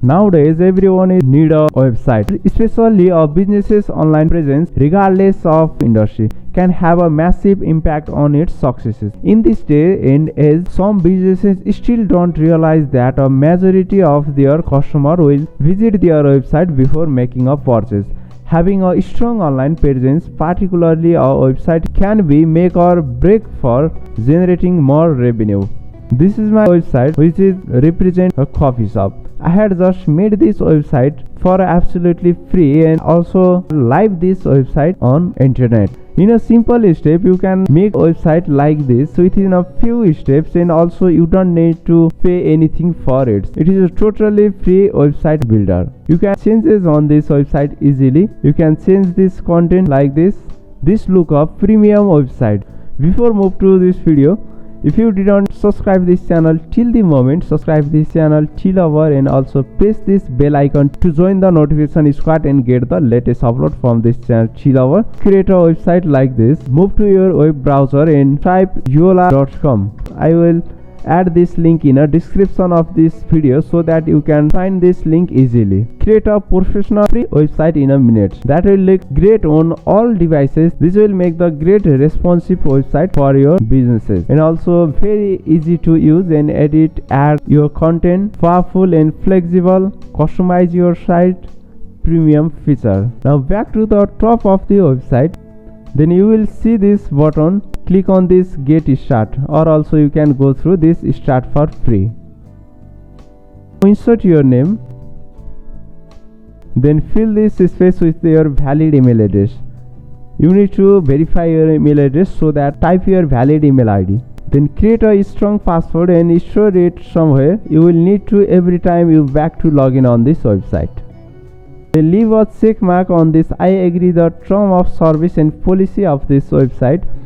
Nowadays, everyone is need a website, especially a business's online presence, regardless of industry, can have a massive impact on its successes. In this day and age, some businesses still don't realize that a majority of their customer will visit their website before making a purchase. Having a strong online presence, particularly a website, can be make or break for generating more revenue. This is my website, which is represent a coffee shop. I had just made this website for absolutely free and also live this website on internet. In a simple step, you can make a website like this within a few steps, and also you don't need to pay anything for it. It is a totally free website builder. You can changes on this website easily. You can change this content like this. This look up premium website. Before move to this video, if you didn't subscribe this channel till the moment, subscribe this channel till over and also press this bell icon to join the notification squad and get the latest upload from this channel till over. Create a website like this. Move to your web browser and type yola.com. I will add this link in a description of this video so that you can find this link easily. Create a professional free website in a minute that will look great on all devices. This will make the great responsive website for your businesses, and also very easy to use and edit, add your content, powerful and flexible, customize your site, premium feature. Now back to the top of the website, then you will see this button. Click on this get start, or also you can go through this start for free. Insert your name, then fill this space with your valid email address. You need to verify your email address, so that type your valid email ID. Then create a strong password and store it somewhere. You will need to every time you back to login on this website. Then leave a check mark on this I agree the term of service and policy of this website.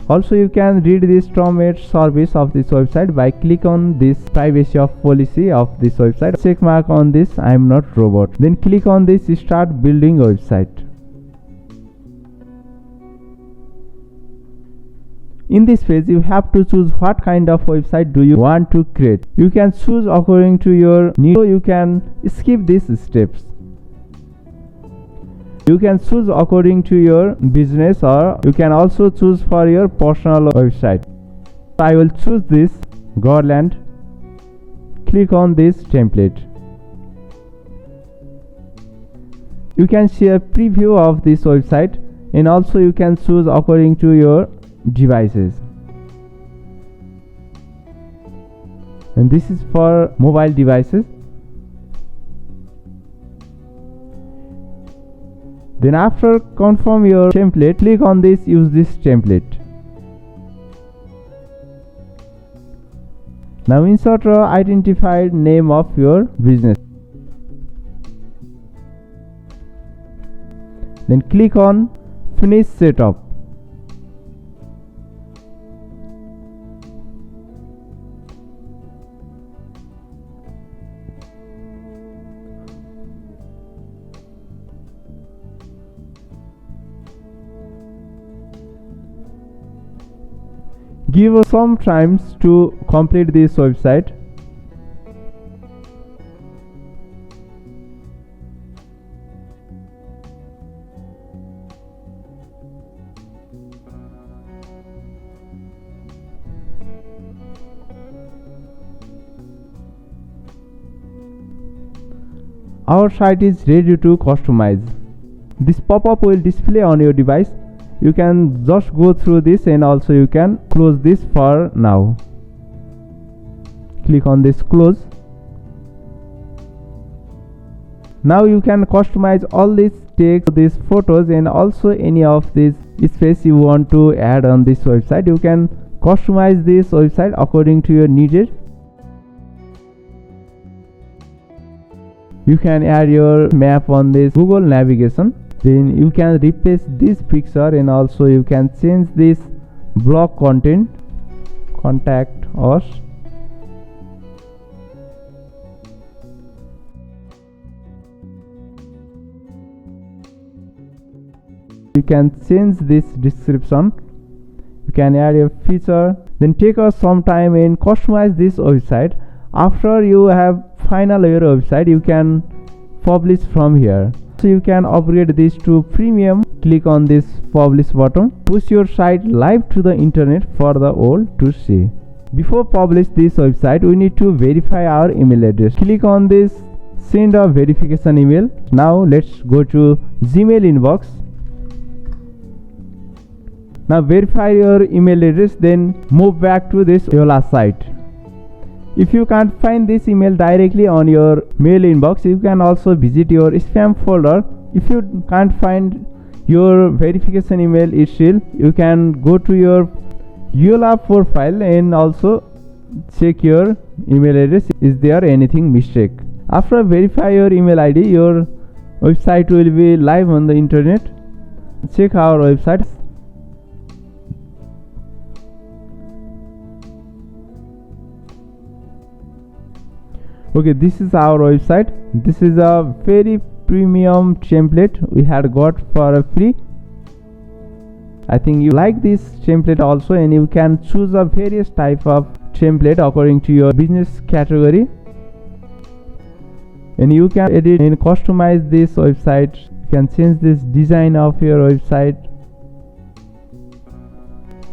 Also, you can read this term and service of this website by click on this privacy of policy of this website. Check mark on this I am not robot. Then click on this start building website. In this page, you have to choose what kind of website do you want to create. You can choose according to your need, so you can skip these steps. You can choose according to your business, or you can also choose for your personal website. I will choose this Garland. Click on this template. You can see a preview of this website, and also you can choose according to your devices. And this is for mobile devices. Then after confirm your template, click on this use this template. Now insert a identified name of your business. Then click on finish setup. Give us some time to complete this website. Our site is ready to customize. This pop-up will display on your device. You can just go through this, and also you can close this for now. Click on this close. Now you can customize all this text, these photos, and also any of this space you want to add on this website. You can customize this website according to your needs. You can add your map on this Google navigation. Then you can replace this picture, and also you can change this blog content. Contact us. You can change this description. You can add a feature. Then take us some time and customize this website. After you have final your website, you can publish from here. So you can upgrade this to premium. Click on this publish button. Push your site live to the internet for the world to see. Before publish this website, we need to verify our email address. Click on this send a verification email. Now let's go to Gmail inbox. Now verify your email address, then move back to this Yola site. If you can't find this email directly on your mail inbox, you can also visit your spam folder. If you can't find your verification email still, you can go to your Yola profile and also check your email address. Is there anything mistake? After verify your email ID, your website will be live on the internet. Check our website. Okay, this is our website. This is a very premium template we had got for a free. I think you like this template also, and you can choose a various type of template according to your business category, and you can edit and customize this website. You can change this design of your website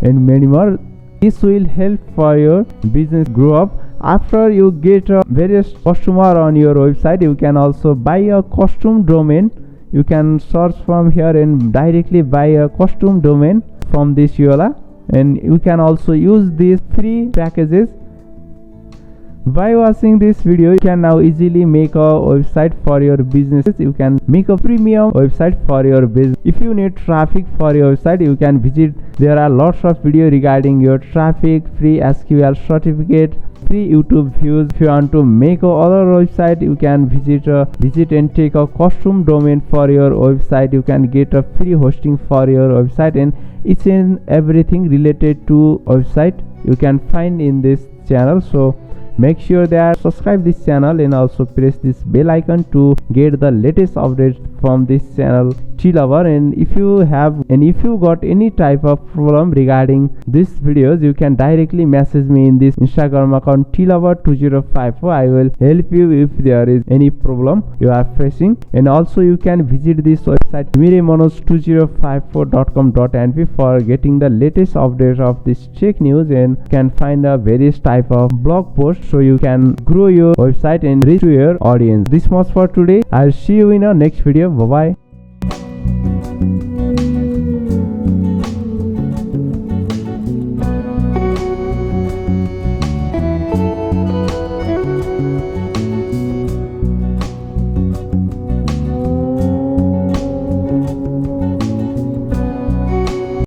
and many more. This will help for your business grow up. After you get various customer on your website, you can also buy a custom domain. You can search from here and directly buy a custom domain from this Yola, and you can also use these free packages. By watching this video, you can now easily make a website for your businesses. You can make a premium website for your business. If you need traffic for your website, you can visit. There are lots of videos regarding your traffic, free SQL certificate, free YouTube views. If you want to make a other website, you can visit and take a custom domain for your website. You can get a free hosting for your website, and each and everything related to website you can find in this channel. So make sure that subscribe this channel and also press this bell icon to get the latest updates from this channel T-Lover. And if you got any type of problem regarding these videos, you can directly message me in this Instagram account T-Lover2054. I will help you if there is any problem you are facing. And also you can visit this website miremanoj2054.com.np for getting the latest updates of this tech news, and can find a various type of blog posts so you can grow your website and reach to your audience. This much for today. I'll see you in our next video. Bye bye.